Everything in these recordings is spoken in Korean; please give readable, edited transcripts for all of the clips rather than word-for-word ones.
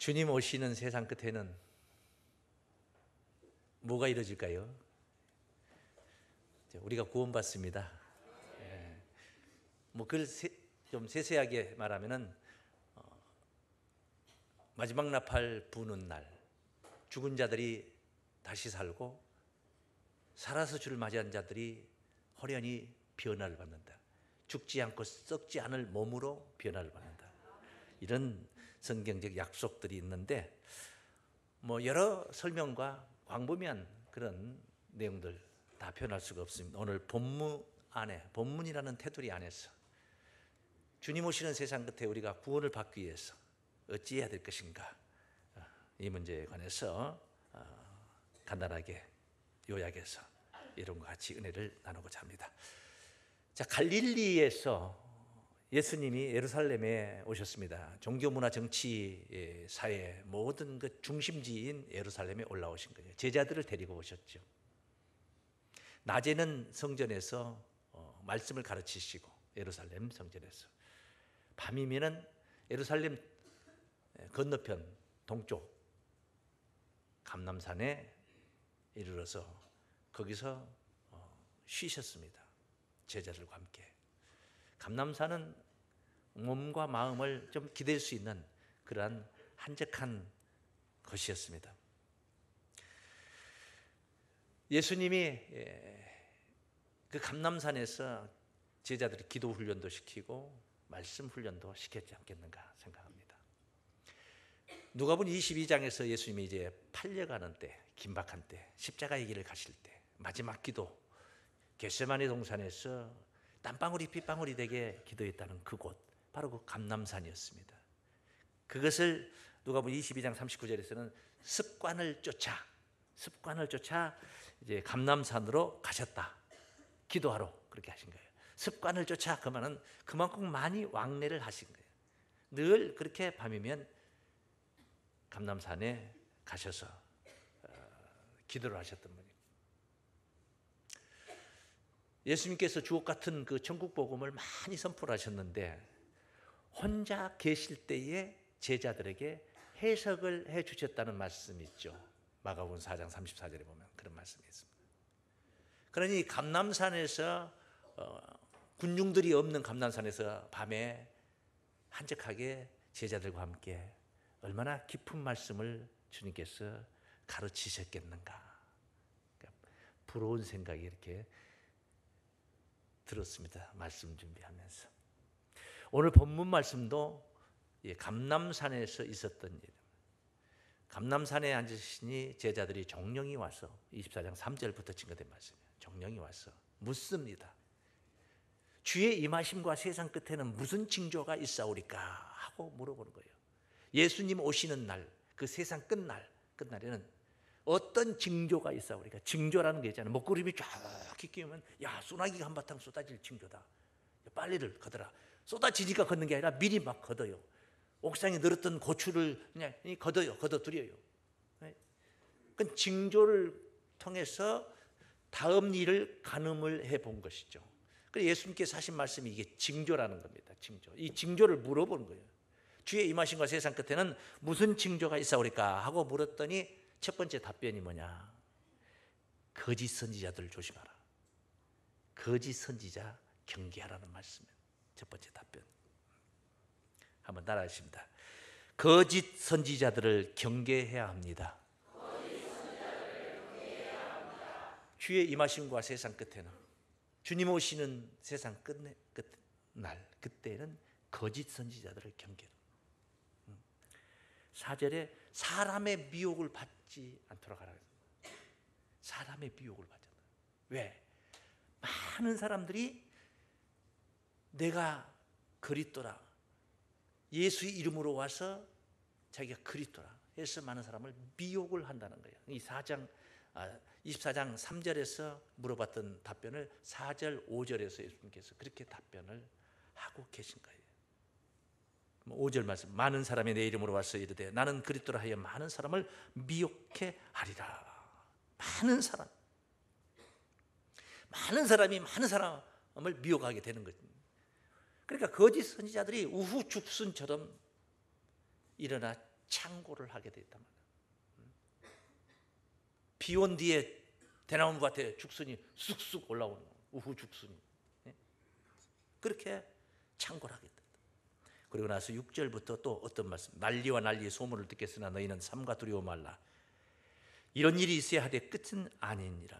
주님 오시는 세상 끝에는 뭐가 이루어질까요? 우리가 구원받습니다. 그걸 좀 세세하게 말하면은 마지막 나팔 부는 날, 죽은 자들이 다시 살고 살아서 주를 맞이한 자들이 호련히 변화를 받는다. 죽지 않고 썩지 않을 몸으로 변화를 받는다. 이런 성경적 약속들이 있는데 여러 설명과 광범위한 그런 내용들 다 표현할 수가 없습니다. 오늘 본문이라는 테두리 안에서 주님 오시는 세상 끝에 우리가 구원을 받기 위해서 어찌해야 될 것인가, 이 문제에 관해서 간단하게 요약해서 이런과 같이 은혜를 나누고자 합니다. 자, 갈릴리에서 예수님이 예루살렘에 오셨습니다. 종교, 문화, 정치, 사회 모든 그 중심지인 예루살렘에 올라오신 거예요. 제자들을 데리고 오셨죠. 낮에는 성전에서 말씀을 가르치시고, 예루살렘 성전에서 밤이면은 예루살렘 건너편 동쪽 감람산에 이르러서 거기서 쉬셨습니다. 제자들과 함께. 감람산은 몸과 마음을 좀 기댈 수 있는 그러한 한적한 것이었습니다. 예수님이 그 감람산에서 제자들이 기도 훈련도 시키고 말씀 훈련도 시켰지 않겠는가 생각합니다. 누가복음 22장에서 예수님이 이제 팔려가는 때, 긴박한 때, 십자가의 길을 가실 때 마지막 기도, 겟세마네 동산에서 땀방울이 핏방울이 되게 기도했다는 그곳, 바로 그 감람산이었습니다. 그것을 누가복음 22장 39절에서는 습관을 쫓아 이제 감람산으로 가셨다. 기도하러 그렇게 하신 거예요. 습관을 쫓아 그러면은 그만큼 많이 왕래를 하신 거예요. 늘 그렇게 밤이면 감람산에 가셔서 기도를 하셨던 분이에요. 예수님께서 주옥 같은 그 천국 복음을 많이 선포하셨는데 혼자 계실 때에 제자들에게 해석을 해 주셨다는 말씀이 있죠. 마가복음 4장 34절에 보면 그런 말씀이 있습니다. 그러니 감람산에서 군중들이 없는 감람산에서 밤에 한적하게 제자들과 함께 얼마나 깊은 말씀을 주님께서 가르치셨겠는가. 그러니까 부러운 생각이 이렇게 들었습니다. 말씀 준비하면서. 오늘 본문 말씀도 감람산에서 있었던 일. 감람산에 앉으시니 제자들이 정령이 와서 24장 3절부터 증거된 말씀이에요. 정령이 와서 묻습니다. 주의 임하심과 세상 끝에는 무슨 징조가 있사오리까 하고 물어보는 거예요. 예수님 오시는 날, 그 세상 끝날에는 어떤 징조가 있사오리까? 징조라는 게 있잖아요. 먹구름이 쫙 끼우면 야, 소나기가 한바탕 쏟아질 징조다. 빨리를 걷어라. 쏟아지니까 걷는 게 아니라 미리 막 걷어요. 옥상에 늘었던 고추를 그냥 걷어들여요. 그 징조를 통해서 다음 일을 가늠을 해본 것이죠. 그래서 예수님께서 하신 말씀이 이게 징조라는 겁니다. 징조. 이 징조를 물어보는 거예요. 주의 임하심과 세상 끝에는 무슨 징조가 있사오리까 하고 물었더니 첫 번째 답변이 뭐냐? 거짓 선지자들 조심하라. 거짓 선지자 경계하라는 말씀이에요. 첫 번째 답변. 한번 따라하십니다. 거짓 선지자들을 경계해야 합니다. 주의 임하심과 세상 끝에는, 주님 오시는 세상 끝날 그때는 거짓 선지자들을 경계해라. 4절에 사람의 미혹을 받지 않도록 하라. 사람의 미혹을 받지 않도록. 왜? 많은 사람들이 내가 그리스도라, 예수의 이름으로 와서 자기가 그리스도라 해서 많은 사람을 미혹을 한다는 거예요. 이 24장 3절에서 물어봤던 답변을 4절 5절에서 예수님께서 그렇게 답변을 하고 계신 거예요. 5절 말씀, 많은 사람이 내 이름으로 와서 이르되 나는 그리스도라 하여 많은 사람을 미혹해 하리라. 많은 사람이 많은 사람을 미혹하게 되는 거죠. 그러니까 거짓 선지자들이 우후죽순처럼 일어나 창고를 하게 됐단 말이에요. 비 온 뒤에 대나무 밭에 죽순이 쑥쑥 올라오는 거예요. 우후 죽순이. 그렇게 창고를 하게 됐다. 그리고 나서 6절부터 또 어떤 말씀, 난리와 난리의 소문을 듣겠으나 너희는 삼가 두려워 말라. 이런 일이 있어야 하되 끝은 아니니라.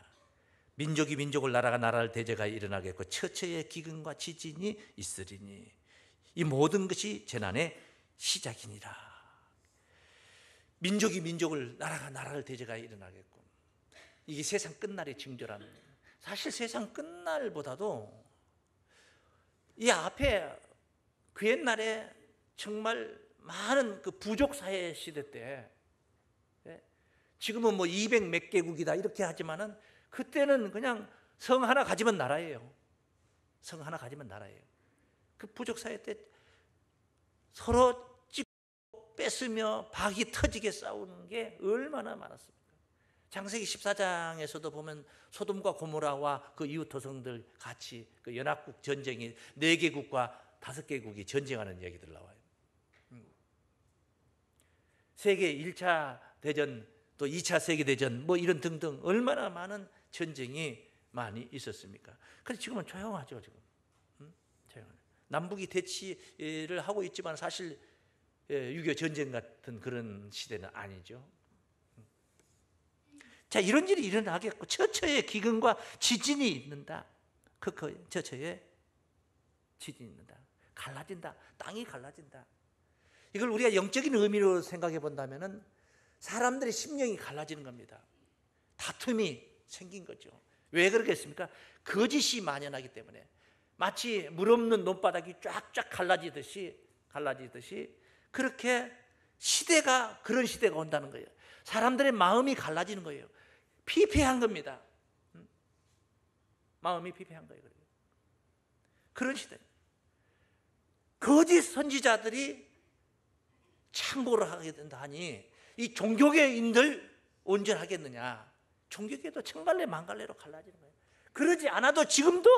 민족이 민족을, 나라가 나라를 대제가 일어나겠고 처처의 기근과 지진이 있으리니 이 모든 것이 재난의 시작이니라. 민족이 민족을, 나라가 나라를 대제가 일어나겠고, 이게 세상 끝날의 징조라는 거예요. 사실 세상 끝날보다도 이 앞에 그 옛날에 정말 많은 그 부족 사회 시대 때, 지금은 뭐 200 몇 개국이다 이렇게 하지만은 그때는 그냥 성 하나 가지면 나라예요. 성 하나 가지면 나라예요. 그 부족 사회 때 서로 찍고 뺏으며 박이 터지게 싸우는 게 얼마나 많았습니까? 창세기 14장에서도 보면 소돔과 고모라와 그 이웃 도성들 같이 그 연합국 전쟁이 4개국과 5개국이 전쟁하는 이야기들 나와요. 세계 1차 대전, 또 2차 세계대전 뭐 이런 등등 얼마나 많은 전쟁이 많이 있었습니까? 그런데 지금은 조용하죠. 지금 조용하죠. 남북이 대치를 하고 있지만 사실 6.25 전쟁 같은 그런 시대는 아니죠. 자, 이런 일이 일어나겠고 처처의 기근과 지진이 있는다. 처처에 지진이 있는다. 갈라진다. 땅이 갈라진다. 이걸 우리가 영적인 의미로 생각해 본다면은 사람들의 심령이 갈라지는 겁니다. 다툼이 생긴 거죠. 왜 그러겠습니까? 거짓이 만연하기 때문에. 마치 물 없는 논바닥이 쫙쫙 갈라지듯이 그렇게 시대가, 그런 시대가 온다는 거예요. 사람들의 마음이 갈라지는 거예요. 피폐한 겁니다. 마음이 피폐한 거예요. 그런 시대. 거짓 선지자들이 창고를 하게 된다 하니 이 종교계인들 온전하겠느냐? 종교계도 천갈래 만갈래로 갈라지는 거예요. 그러지 않아도 지금도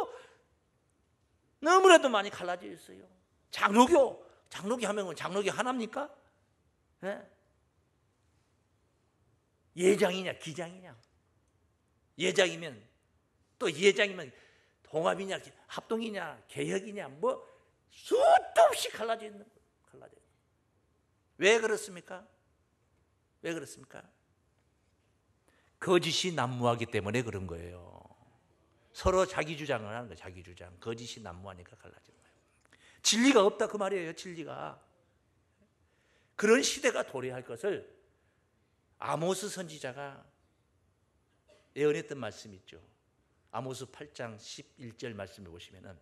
너무나도 많이 갈라져 있어요. 장로교 하면 장로교 하나입니까? 네? 예장이냐 기장이냐? 예장이면 또 예장이면 동합이냐 합동이냐 개혁이냐 뭐 수도 없이 갈라져 있는 거예요. 갈라져. 왜 그렇습니까? 왜 그렇습니까? 거짓이 난무하기 때문에 그런 거예요. 서로 자기 주장을 하는 거예요. 자기 주장. 거짓이 난무하니까 갈라지는 거예요. 진리가 없다 그 말이에요. 진리가. 그런 시대가 도래할 것을 아모스 선지자가 예언했던 말씀이 있죠. 아모스 8장 11절 말씀에 보시면은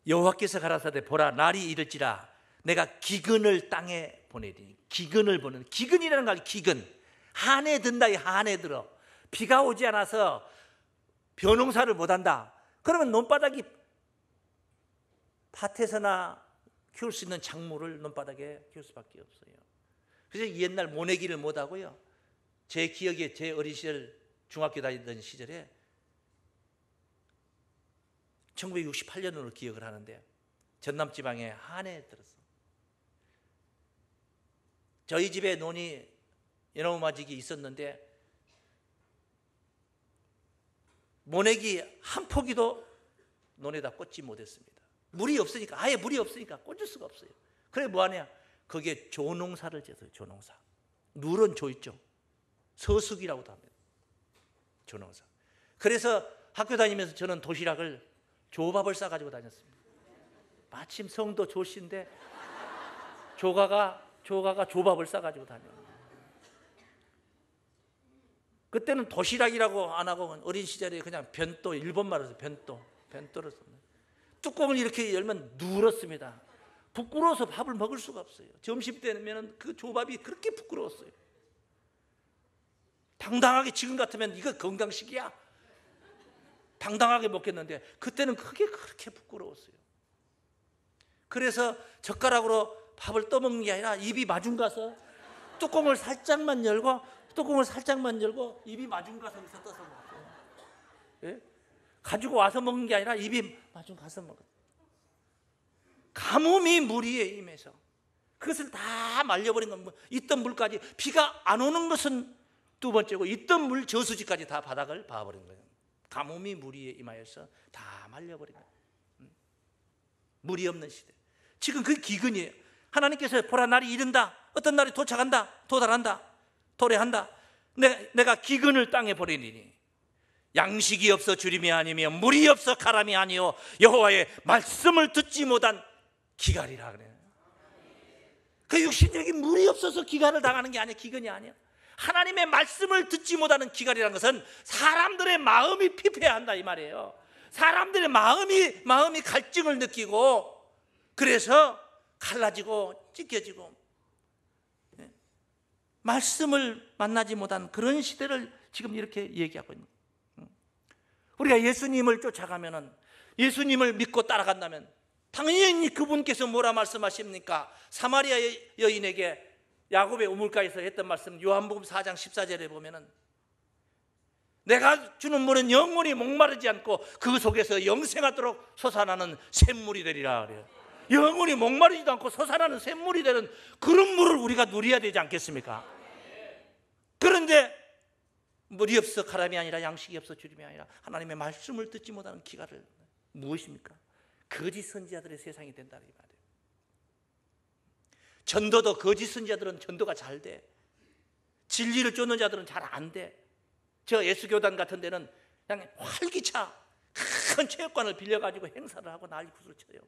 여호와께서 가라사대 보라 날이 이를지라 내가 기근을 땅에 보내리니. 기근을 보는, 기근이라는 거 기근. 한해 든다. 이 한해 들어. 비가 오지 않아서 벼농사를 못한다. 그러면 논바닥이 밭에서나 키울 수 있는 작물을 논바닥에 키울 수밖에 없어요. 그래서 옛날 모내기를 못하고요. 제 기억에 제 어린 시절 중학교 다니던 시절에 1968년으로 기억을 하는데 전남지방에 한해 들었어. 저희 집에 논이 연어무마직이 있었는데 모내기 한 포기도 논에다 꽂지 못했습니다. 물이 없으니까, 아예 물이 없으니까 꽂을 수가 없어요. 그래 뭐하냐? 거기에 조농사를 지었어요. 조농사. 누런 조 있죠. 서숙이라고도 합니다. 조농사. 그래서 학교 다니면서 저는 도시락을 조밥을 싸가지고 다녔습니다. 마침 성도 조씨인데 조가가 조밥을 싸가지고 다녀요. 그때는 도시락이라고 안 하고 어린 시절에 그냥 변도, 일본말로 변도를 썼는데 뚜껑을 이렇게 열면 누렇습니다. 부끄러워서 밥을 먹을 수가 없어요. 점심 때면 그 조밥이 그렇게 부끄러웠어요. 당당하게 지금 같으면 이거 건강식이야. 당당하게 먹겠는데 그때는 그게 그렇게 부끄러웠어요. 그래서 젓가락으로 밥을 떠먹는 게 아니라 입이 마중 가서 뚜껑을 살짝만 열고 입이 마중 가서 떠서 먹고, 예? 가지고 와서 먹는 게 아니라 입이 마중 가서 먹어요. 가뭄이 무리에 임해서 그것을 다 말려버린 건 있던 물까지, 비가 안 오는 것은 두 번째고 있던 물 저수지까지 다 바닥을 봐버린 거예요. 가뭄이 무리에 임하여서 다 말려버린 거예요. 물이 없는 시대. 지금 그 기근이에요. 하나님께서 보라, 날이 이른다, 어떤 날이 도착한다, 도달한다, 도래한다. 내가 기근을 땅에 보내리니 양식이 없어 주림이 아니며 물이 없어 가람이 아니요 여호와의 말씀을 듣지 못한 기갈이라 그래요. 그 육신적인 물이 없어서 기갈을 당하는 게 아니야. 기근이 아니야. 하나님의 말씀을 듣지 못하는 기갈이라는 것은 사람들의 마음이 피폐한다 이 말이에요. 사람들의 마음이 갈증을 느끼고, 그래서 갈라지고 찢겨지고, 말씀을 만나지 못한 그런 시대를 지금 이렇게 얘기하고 있는 거예요. 우리가 예수님을 쫓아가면은, 예수님을 믿고 따라간다면 당연히 그분께서 뭐라 말씀하십니까? 사마리아 여인에게 야곱의 우물가에서 했던 말씀, 요한복음 4장 14절에 보면은 내가 주는 물은 영원히 목마르지 않고 그 속에서 영생하도록 솟아나는 샘물이 되리라 그래요. 영원히 목마르지도 않고 솟아나는 샘물이 되는 그런 물을 우리가 누려야 되지 않겠습니까? 그런데 물이 없어 가람이 아니라 양식이 없어 주림이 아니라 하나님의 말씀을 듣지 못하는 기갈을, 무엇입니까? 거짓 선지자들의 세상이 된다는 말이에요. 전도도 거짓 선지자들은 전도가 잘 돼. 진리를 쫓는 자들은 잘 안 돼. 저 예수교단 같은 데는 그냥 활기차 큰 체육관을 빌려가지고 행사를 하고 난리 구슬 쳐요.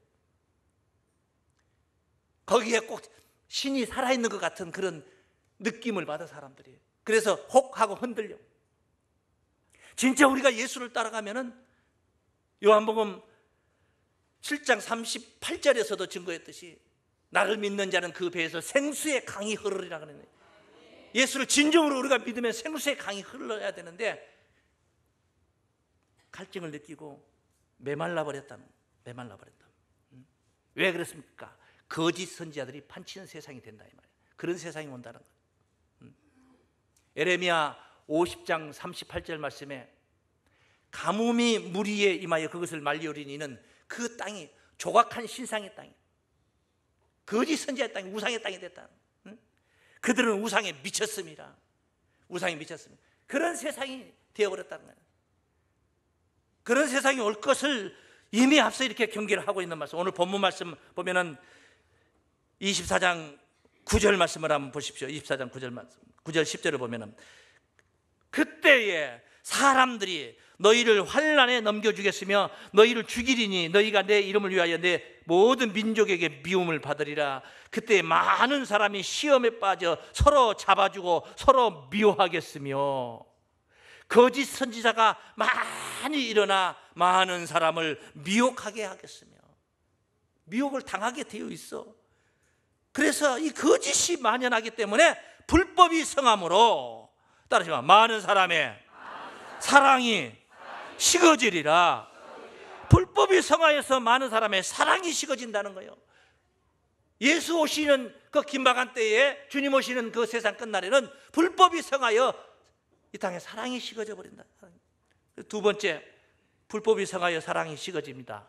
거기에 꼭 신이 살아있는 것 같은 그런 느낌을 받아 사람들이. 그래서 혹하고 흔들려. 진짜 우리가 예수를 따라가면은 요한복음 7장 38절에서도 증거했듯이 나를 믿는 자는 그 배에서 생수의 강이 흐르리라 그러네. 예수를 진정으로 우리가 믿으면 생수의 강이 흘러야 되는데 갈증을 느끼고 메말라 버렸다. 왜 그렇습니까? 거짓 선지자들이 판치는 세상이 된다 이 말이에요. 그런 세상이 온다는 거예요. 에레미야 50장 38절 말씀에 가뭄이 무리에 임하여 그것을 말리오리니 이는 그 땅이 조각한 신상의 땅이, 거짓 선지자의 땅이 우상의 땅이 됐다. 그들은 우상에 미쳤습니다. 우상에 미쳤습니다. 그런 세상이 되어버렸다는 거예요. 그런 세상이 올 것을 이미 앞서 이렇게 경계를 하고 있는 말씀. 오늘 본문 말씀 보면은 24장 9절 말씀을 한번 보십시오. 24장 9절 말씀, 9절 10절을 보면은 그때에 사람들이 너희를 환난에 넘겨주겠으며 너희를 죽이리니 너희가 내 이름을 위하여 내 모든 민족에게 미움을 받으리라. 그때 많은 사람이 시험에 빠져 서로 잡아주고 서로 미워하겠으며 거짓 선지자가 많이 일어나 많은 사람을 미혹하게 하겠으며, 미혹을 당하게 되어 있어. 그래서 이 거짓이 만연하기 때문에 불법이 성함으로, 따라하시면 많은 사람의 사랑이 식어지리라. 불법이 성하여서 많은 사람의 사랑이 식어진다는 거예요. 예수 오시는 그 긴박한 때에, 주님 오시는 그 세상 끝날에는 불법이 성하여 이 땅에 사랑이 식어져 버린다. 두 번째, 불법이 성하여 사랑이 식어집니다.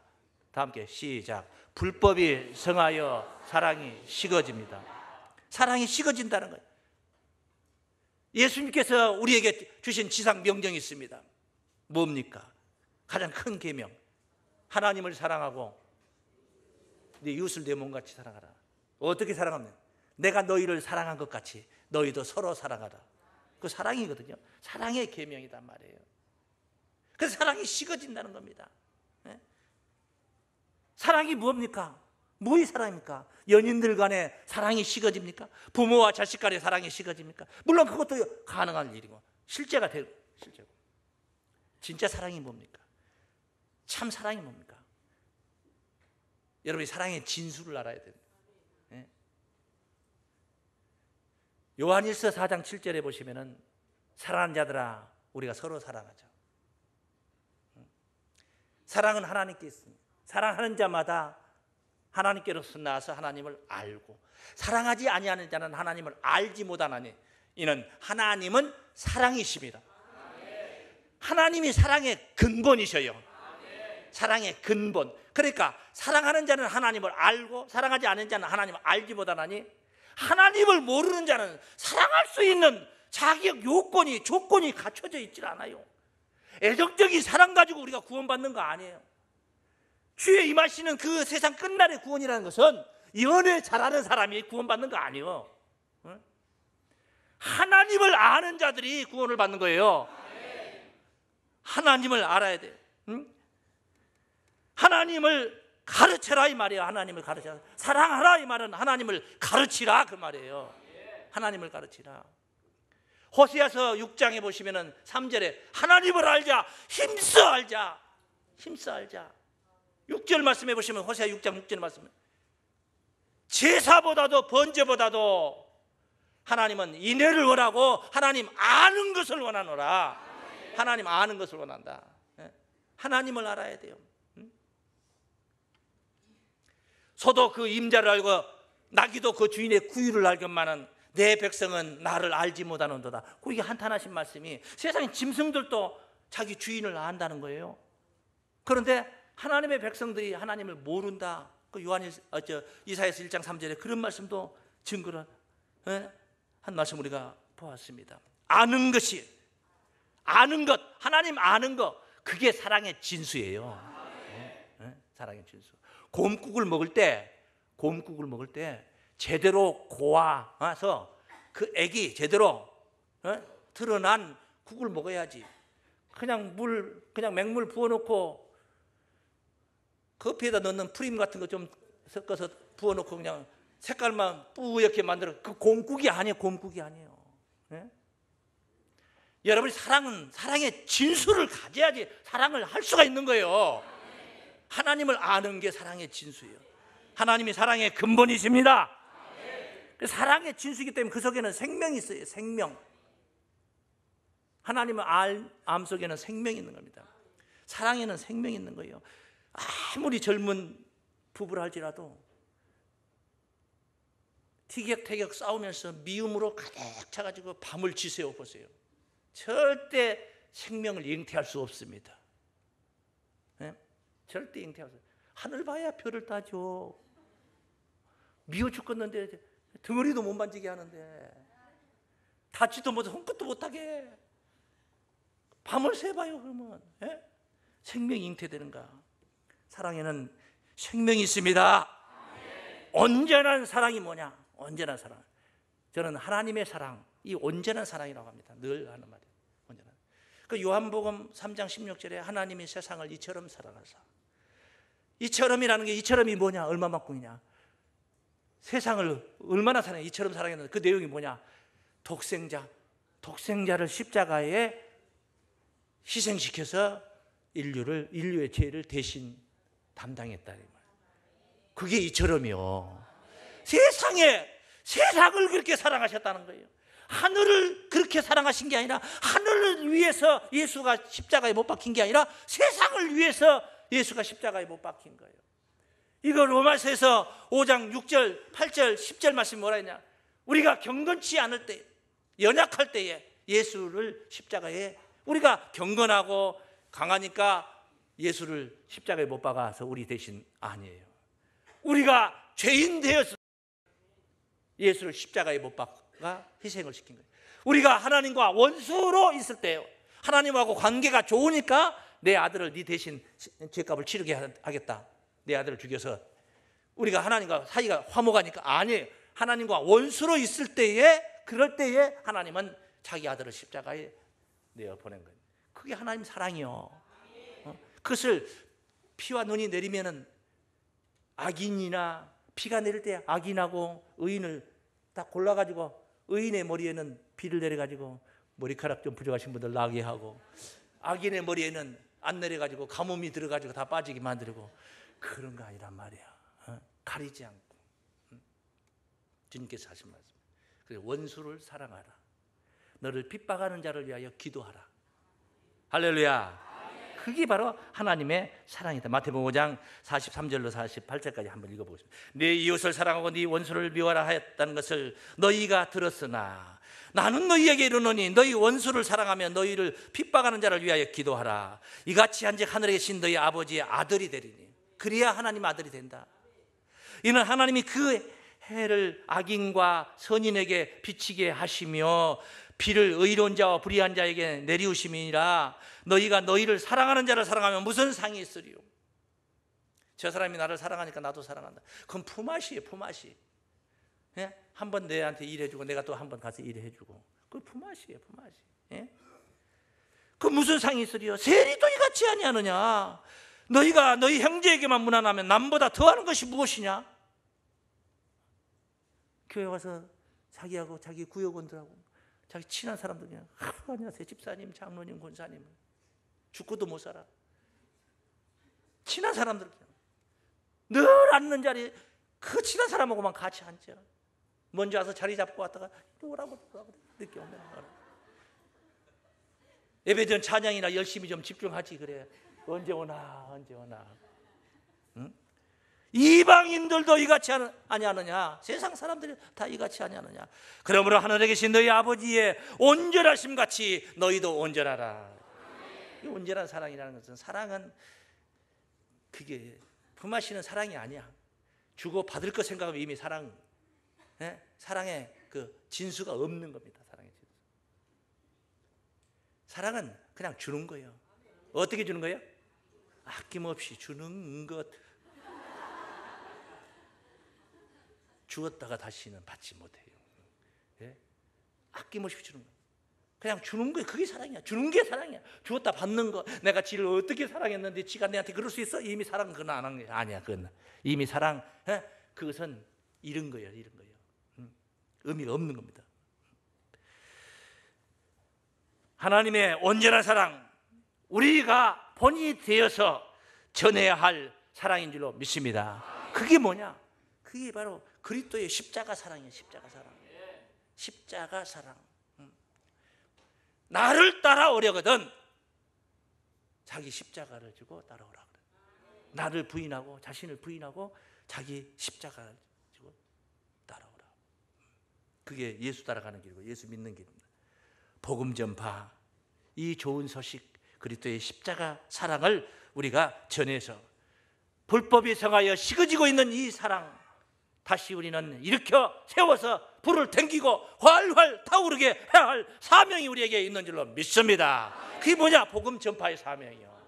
다 함께 시작. 불법이 성하여 사랑이 식어집니다. 사랑이 식어진다는 거예요. 예수님께서 우리에게 주신 지상 명령이 있습니다. 뭡니까? 가장 큰 계명, 하나님을 사랑하고 네 이웃을 내 몸같이 사랑하라. 어떻게 사랑하면? 내가 너희를 사랑한 것 같이 너희도 서로 사랑하라. 그 사랑이거든요. 사랑의 계명이란 말이에요. 그래서 사랑이 식어진다는 겁니다. 네? 사랑이 뭡니까? 뭐의 사랑입니까? 연인들 간에 사랑이 식어집니까? 부모와 자식 간의 사랑이 식어집니까? 물론 그것도 가능한 일이고 실제가 되고, 실제고. 진짜 사랑이 뭡니까? 참 사랑이 뭡니까? 여러분이 사랑의 진수를 알아야 됩니다. 네? 요한일서 4장 7절에 보시면은 사랑하는 자들아 우리가 서로 사랑하자. 사랑은 하나님께 있습니다. 사랑하는 자마다 하나님께로서 나와서 하나님을 알고, 사랑하지 아니하는 자는 하나님을 알지 못하나니 이는 하나님은 사랑이십니다. 하나님이 사랑의 근본이셔요. 사랑의 근본. 그러니까 사랑하는 자는 하나님을 알고 사랑하지 않는 자는 하나님을 알지 못하나니 하나님을 모르는 자는 사랑할 수 있는 자격 요건이 조건이 갖춰져 있질 않아요. 애정적인 사랑 가지고 우리가 구원받는 거 아니에요. 주의 임하시는 그 세상 끝날의 구원이라는 것은 연애 잘하는 사람이 구원받는 거 아니에요. 하나님을 아는 자들이 구원을 받는 거예요. 하나님을 알아야 돼요. 하나님을 가르쳐라 이 말이에요. 하나님을 가르쳐라. 사랑하라 이 말은 하나님을 가르치라 그 말이에요. 하나님을 가르치라. 호세아서 6장에 보시면은 3절에 하나님을 알자, 힘써 알자, 힘써 알자. 6절 말씀해 보시면 호세아 6장 6절 말씀, 제사보다도 번제보다도 하나님은 인애를 원하고 하나님 아는 것을 원하노라. 하나님 아는 것을 원한다. 하나님을 알아야 돼요. 소도 그 임자를 알고 나귀도 그 주인의 구유를 알건만은 내 백성은 나를 알지 못하는도다. 그게 한탄하신 말씀이, 세상의 짐승들도 자기 주인을 안다는 거예요. 그런데 하나님의 백성들이 하나님을 모른다. 그 이사야서 1장 3절에 그런 말씀도 증거를 한 말씀 우리가 보았습니다. 아는 것이, 아는 것, 하나님 아는 것, 그게 사랑의 진수예요. 사랑의 진수. 곰국을 먹을 때 제대로 고아서 그 액이 제대로 드러난 국을 먹어야지. 그냥 맹물 부어놓고 커피에다 넣는 프림 같은 거 좀 섞어서 부어놓고 그냥 색깔만 뿌옇게 만들어, 그 곰국이 아니에요. 곰국이 아니에요. 여러분이 사랑의 진수를 가져야지 사랑을 할 수가 있는 거예요. 하나님을 아는 게 사랑의 진수예요. 하나님이 사랑의 근본이십니다. 사랑의 진수이기 때문에 그 속에는 생명이 있어요. 생명. 하나님을 암 속에는 생명이 있는 겁니다. 사랑에는 생명이 있는 거예요. 아무리 젊은 부부라 할지라도 티격태격 싸우면서 미움으로 가득 차가지고 밤을 지새워 보세요. 절대 생명을 잉태할 수 없습니다. 절대 잉태할 수 없어요. 하늘 봐야 별을 따죠. 미워 죽겠는데 덩어리도 못 만지게 하는데, 닿지도 못해 손끝도 못하게 밤을 새봐요. 그러면 생명이 잉태되는가? 사랑에는 생명이 있습니다. 온전한 사랑이 뭐냐? 온전한 사랑. 저는 하나님의 사랑, 이 온전한 사랑이라고 합니다. 늘 하는 말이에요. 온전한. 그 요한복음 3장 16절에 하나님이 세상을 이처럼 사랑하사. 이처럼이라는 게, 이처럼이 뭐냐? 얼마만큼이냐? 세상을 얼마나 사랑해? 이처럼 사랑했는데 그 내용이 뭐냐? 독생자를 십자가에 희생시켜서 인류의 죄를 대신 담당했다. 그게 이처럼이요. 세상을 그렇게 사랑하셨다는 거예요. 하늘을 그렇게 사랑하신 게 아니라, 하늘을 위해서 예수가 십자가에 못 박힌 게 아니라 세상을 위해서 예수가 십자가에 못 박힌 거예요. 이거 로마서에서 5장 6절, 8절, 10절 말씀이 뭐라 했냐? 우리가 경건치 않을 때, 연약할 때에 예수를 십자가에, 우리가 경건하고 강하니까 예수를 십자가에 못 박아서 우리 대신 아니에요. 우리가 죄인 되어서 예수를 십자가에 못 박아 희생을 시킨 거예요. 우리가 하나님과 원수로 있을 때요, 하나님하고 관계가 좋으니까 내 아들을 네 대신 죄값을 치르게 하겠다. 내 아들을 죽여서 우리가 하나님과 사이가 화목하니까 아니에요. 하나님과 원수로 있을 때에, 그럴 때에 하나님은 자기 아들을 십자가에 내어 보낸 거예요. 그게 하나님 사랑이요. 그것을 피와 눈이 내리면은 악인이나, 피가 내릴 때 악인하고 의인을 딱 골라가지고 의인의 머리에는 비를 내려가지고 머리카락 좀 부족하신 분들 나게 하고, 악인의 머리에는 안 내려가지고 가뭄이 들어가지고 다 빠지게 만들고, 그런 거 아니란 말이야. 가리지 않고. 주님께서 하신 말씀. 그래서 원수를 사랑하라. 너를 핍박하는 자를 위하여 기도하라. 할렐루야. 그게 바로 하나님의 사랑이다. 마태복음 5장 43절로 48절까지 한번 읽어보겠습니다. 네 이웃을 사랑하고 네 원수를 미워하라 하였다는 것을 너희가 들었으나 나는 너희에게 이르노니 너희 원수를 사랑하며 너희를 핍박하는 자를 위하여 기도하라. 이같이 한즉 하늘에 계신 너희 아버지의 아들이 되리니. 그래야 하나님 아들이 된다. 이는 하나님이 그 해를 악인과 선인에게 비치게 하시며 비를 의로운 자와 불의한 자에게 내리우심이니라. 너희가 너희를 사랑하는 자를 사랑하면 무슨 상이 있으리요? 저 사람이 나를 사랑하니까 나도 사랑한다. 그건 품앗이에요, 품앗이. 예? 한번 내한테 일해주고 내가 또 한 번 가서 일해주고, 그건 품앗이에요, 품앗이. 예? 그 무슨 상이 있으리요? 세리도 이같이 아니하느냐? 너희가 너희 형제에게만 무난하면 남보다 더하는 것이 무엇이냐? 교회 와서 자기하고 자기 구역원들하고 자기 친한 사람들 그냥 안녕하세요 집사님, 장로님, 권사님, 죽고도 못 살아. 친한 사람들 늘 앉는 자리에 그 친한 사람하고만 같이 앉아. 먼저 와서 자리 잡고 왔다가 오라고 늦게 오면 예배전 찬양이나 열심히 좀 집중하지. 그래 언제 오나 언제 오나. 응? 이방인들도 이같이 아니하느냐? 세상 사람들이 다 이같이 아니하느냐? 그러므로 하늘에 계신 너희 아버지의 온전하심 같이 너희도 온전하라. 이 온전한 사랑이라는 것은, 사랑은 그게 품앗이는 사랑이 아니야. 주고 받을 거 생각하면 이미 사랑, 예? 사랑의 그 진수가 없는 겁니다. 사랑의 진수. 사랑은 그냥 주는 거예요. 어떻게 주는 거예요? 아낌없이 주는 것. 주었다가 다시는 받지 못해요. 예? 아낌없이 주는 거. 그냥 주는 거예요. 그게 사랑이야. 주는 게 사랑이야. 주었다 받는 거. 내가 지를 어떻게 사랑했는데 지가 내한테 그럴 수 있어? 이미 사랑 그건 안 한 게 아니야. 그건 이미 사랑. 예? 그것은 잃은 거예요. 잃은 거예요. 의미가 없는 겁니다. 하나님의 온전한 사랑, 우리가 본이 되어서 전해야 할 사랑인 줄로 믿습니다. 그게 뭐냐? 그게 바로 그리스도의 십자가 사랑이에요. 십자가 사랑. 십자가 사랑. 나를 따라오려거든 자기 십자가를 지고 따라오라 그래. 나를 부인하고, 자신을 부인하고 자기 십자가를 지고 따라오라. 그게 예수 따라가는 길이고 예수 믿는 길입니다. 복음 전파, 이 좋은 소식, 그리스도의 십자가 사랑을 우리가 전해서 불법이 성하여 식어지고 있는 이 사랑 다시 우리는 일으켜 세워서 불을 땡기고 활활 타오르게 해야 할 사명이 우리에게 있는 줄로 믿습니다. 그게 뭐냐? 복음 전파의 사명이요.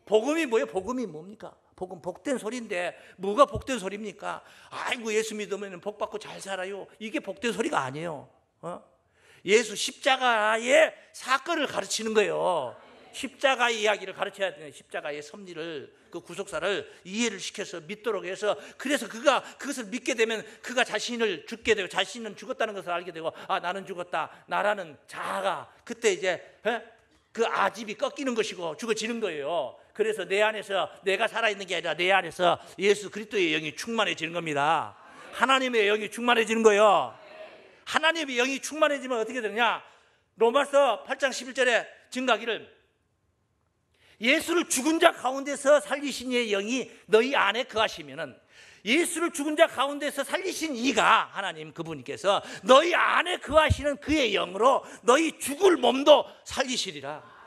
복음이 뭐예요? 복음이 뭡니까? 복음 복된 소리인데 뭐가 복된 소리입니까? 아이고 예수 믿으면 복 받고 잘 살아요. 이게 복된 소리가 아니에요. 예수 십자가의 사건을 가르치는 거예요. 십자가의 이야기를 가르쳐야 돼요. 십자가의 섭리를, 그 구속사를 이해를 시켜서 믿도록 해서, 그래서 그가 그것을 믿게 되면 그가 자신을 죽게 되고 자신은 죽었다는 것을 알게 되고, 아 나는 죽었다, 나라는 자아가 그때 이제 그 아집이 꺾이는 것이고 죽어지는 거예요. 그래서 내 안에서 내가 살아있는 게 아니라 내 안에서 예수 그리스도의 영이 충만해지는 겁니다. 하나님의 영이 충만해지는 거예요. 하나님의 영이 충만해지면 어떻게 되느냐? 로마서 8장 11절에 증가하기를, 예수를 죽은 자 가운데서 살리신 이의 영이 너희 안에 거하시면은, 예수를 죽은 자 가운데서 살리신 이가 하나님 그분께서 너희 안에 거하시는 그의 영으로 너희 죽을 몸도 살리시리라.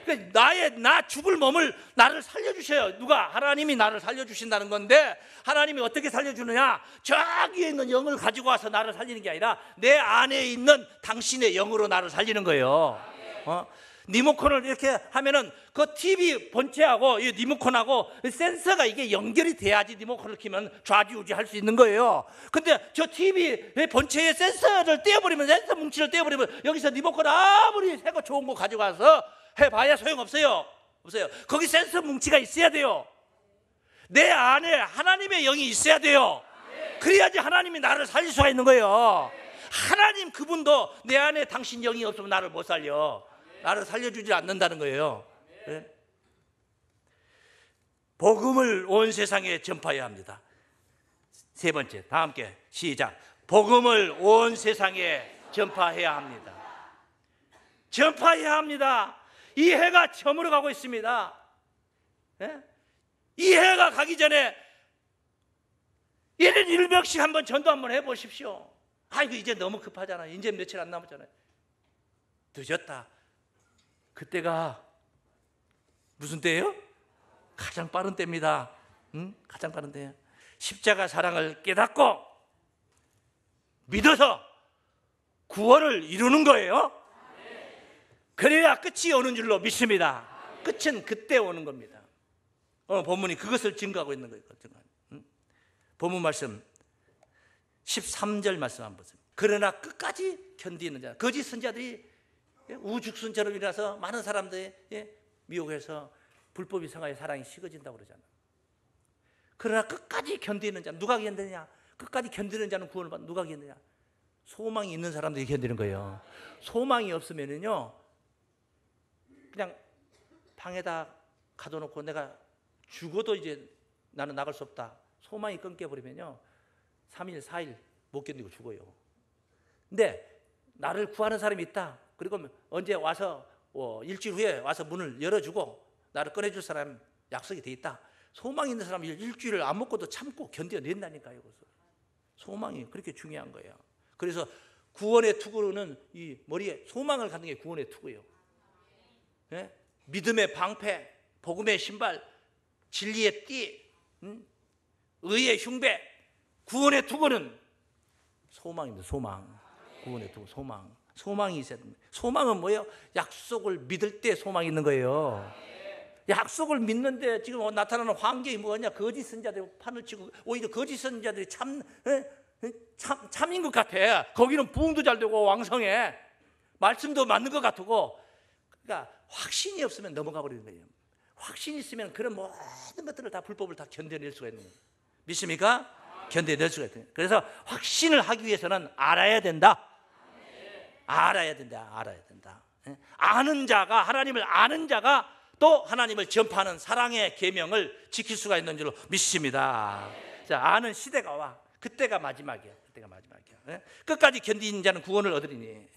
그러니까 나 죽을 몸을 나를 살려주셔요. 누가? 하나님이 나를 살려주신다는 건데, 하나님이 어떻게 살려주느냐? 저기에 있는 영을 가지고 와서 나를 살리는 게 아니라 내 안에 있는 당신의 영으로 나를 살리는 거예요. 리모컨을 이렇게 하면은 그 TV 본체하고 이 리모컨하고 센서가 이게 연결이 돼야지 리모컨을 키면 좌지우지 할 수 있는 거예요. 근데 저 TV 본체의 센서를 떼어버리면, 센서 뭉치를 떼어버리면 여기서 리모컨 아무리 새거 좋은 거 가져가서 해봐야 소용없어요. 없어요. 거기 센서 뭉치가 있어야 돼요. 내 안에 하나님의 영이 있어야 돼요. 그래야지 하나님이 나를 살릴 수가 있는 거예요. 하나님 그분도 내 안에 당신 영이 없으면 나를 못 살려. 나를 살려주지 않는다는 거예요. 네? 복음을 온 세상에 전파해야 합니다. 세 번째, 다 함께 시작. 복음을 온 세상에 전파해야 합니다. 전파해야 합니다. 이 해가 저물어 가고 있습니다. 네? 이 해가 가기 전에 1인 1명씩 한번 전도 한번 해보십시오. 아이고 이제 너무 급하잖아요. 이제 며칠 안 남았잖아요. 늦었다. 그때가 무슨 때예요? 가장 빠른 때입니다. 가장 빠른 때예요. 십자가 사랑을 깨닫고 믿어서 구원을 이루는 거예요. 그래야 끝이 오는 줄로 믿습니다. 끝은 그때 오는 겁니다. 오늘 본문이 그것을 증거하고 있는 거예요. 본문 말씀 13절 말씀 한번 보세요. 그러나 끝까지 견디는 자, 거짓 선자들이 우죽순처럼 일어나서 많은 사람들이 미혹해서 불법이 성하여 사랑이 식어진다고 그러잖아요. 그러나 끝까지 견디는 자, 누가 견디느냐? 끝까지 견디는 자는 구원을 받는, 누가 견디느냐? 소망이 있는 사람들이 견디는 거예요. 소망이 없으면은요, 그냥 방에다 가둬놓고 내가 죽어도 이제 나는 나갈 수 없다. 소망이 끊겨버리면요, 3일, 4일 못 견디고 죽어요. 근데 나를 구하는 사람이 있다. 그리고 언제 와서 일주일 후에 와서 문을 열어주고 나를 꺼내줄 사람 약속이 돼 있다. 소망이 있는 사람이 일주일을 안 먹고도 참고 견뎌낸다니까요. 소망이 그렇게 중요한 거예요. 그래서 구원의 투구로는 이 머리에 소망을 갖는 게 구원의 투구예요. 네? 믿음의 방패, 복음의 신발, 진리의 띠, 의의 흉배. 구원의 투구는 소망입니다. 소망. 구원의 투구, 소망. 소망이 있어야 됩니다. 소망은 뭐예요? 약속을 믿을 때 소망이 있는 거예요. 약속을 믿는데 지금 나타나는 환경이 뭐냐? 거짓 선자들이 판을 치고 오히려 거짓 선자들이 참인 것 같아. 거기는 부흥도 잘 되고 왕성해. 말씀도 맞는 것 같고. 그러니까 확신이 없으면 넘어가 버리는 거예요. 확신이 있으면 그런 모든 것들을 다 불법을 다 견뎌낼 수가 있는 거예요. 믿습니까? 견뎌낼 수가 있어요. 그래서 확신을 하기 위해서는 알아야 된다. 알아야 된다. 알아야 된다. 아는 자가, 하나님을 아는 자가 또 하나님을 전파하는 사랑의 계명을 지킬 수가 있는 줄로 믿습니다. 자, 아는 시대가 와. 그때가 마지막이야. 그때가 마지막이야. 끝까지 견디는 자는 구원을 얻으리니.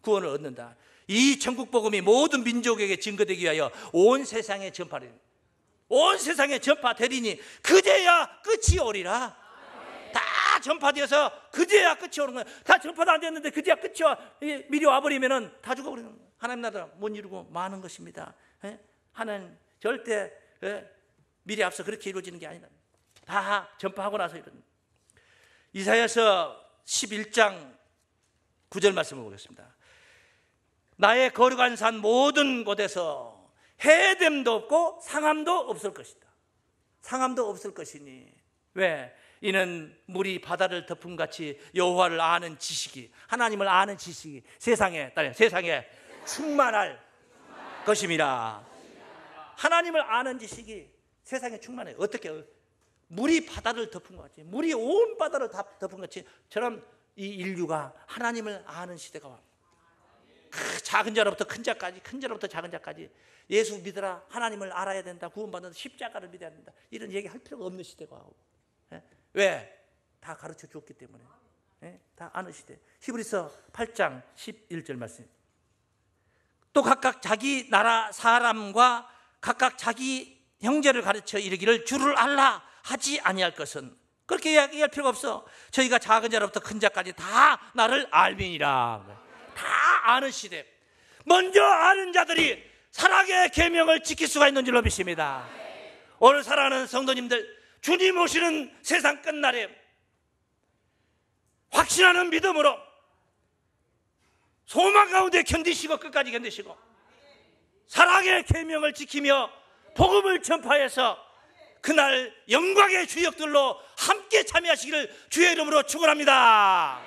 구원을 얻는다. 이 천국 복음이 모든 민족에게 증거되기 위하여 온 세상에 전파되니, 온 세상에 전파되리니 그제야 끝이 오리라. 다 전파되어서 그제야 끝이 오는 거야. 다 전파도 안 됐는데 그제야 끝이 와. 미리 와버리면은 다 죽어버리는 거야. 하나님 나라 못 이루고 마는 것입니다. 하나님 절대 미리 앞서 그렇게 이루어지는 게 아니다. 다 전파하고 나서 이루어지는 거야. 이사야서 11장 9절 말씀을 보겠습니다. 나의 거룩한 산 모든 곳에서 해됨도 없고 상함도 없을 것이다. 상함도 없을 것이니. 왜? 이는 물이 바다를 덮음같이 여호와를 아는 지식이, 하나님을 아는 지식이 세상에 충만할 것임이라. 하나님을 아는 지식이 세상에 충만해요. 어떻게? 물이 바다를 덮은 것 같이, 물이 온 바다를 다 덮은 것 같이, 저런 이 인류가 하나님을 아는 시대가 와. 작은 자로부터 큰 자까지, 큰 자로부터 작은 자까지 예수 믿으라, 하나님을 알아야 된다, 구원받는 십자가를 믿어야 된다, 이런 얘기 할 필요가 없는 시대가 오고. 왜? 다 가르쳐 줬기 때문에. 다 아는 시대. 히브리서 8장 11절 말씀. 또 각각 자기 나라 사람과 각각 자기 형제를 가르쳐 이르기를 주를 알라 하지 아니할 것은, 그렇게 이야기할 필요가 없어. 저희가 작은 자로부터 큰 자까지 다 나를 알미니라. 다 아는 시대. 먼저 아는 자들이 사랑의 계명을 지킬 수가 있는 줄로 믿습니다. 오늘 사랑하는 성도님들, 주님 오시는 세상 끝날에 확신하는 믿음으로 소망 가운데 견디시고 끝까지 견디시고 사랑의 계명을 지키며 복음을 전파해서 그날 영광의 주역들로 함께 참여하시기를 주의 이름으로 축원합니다.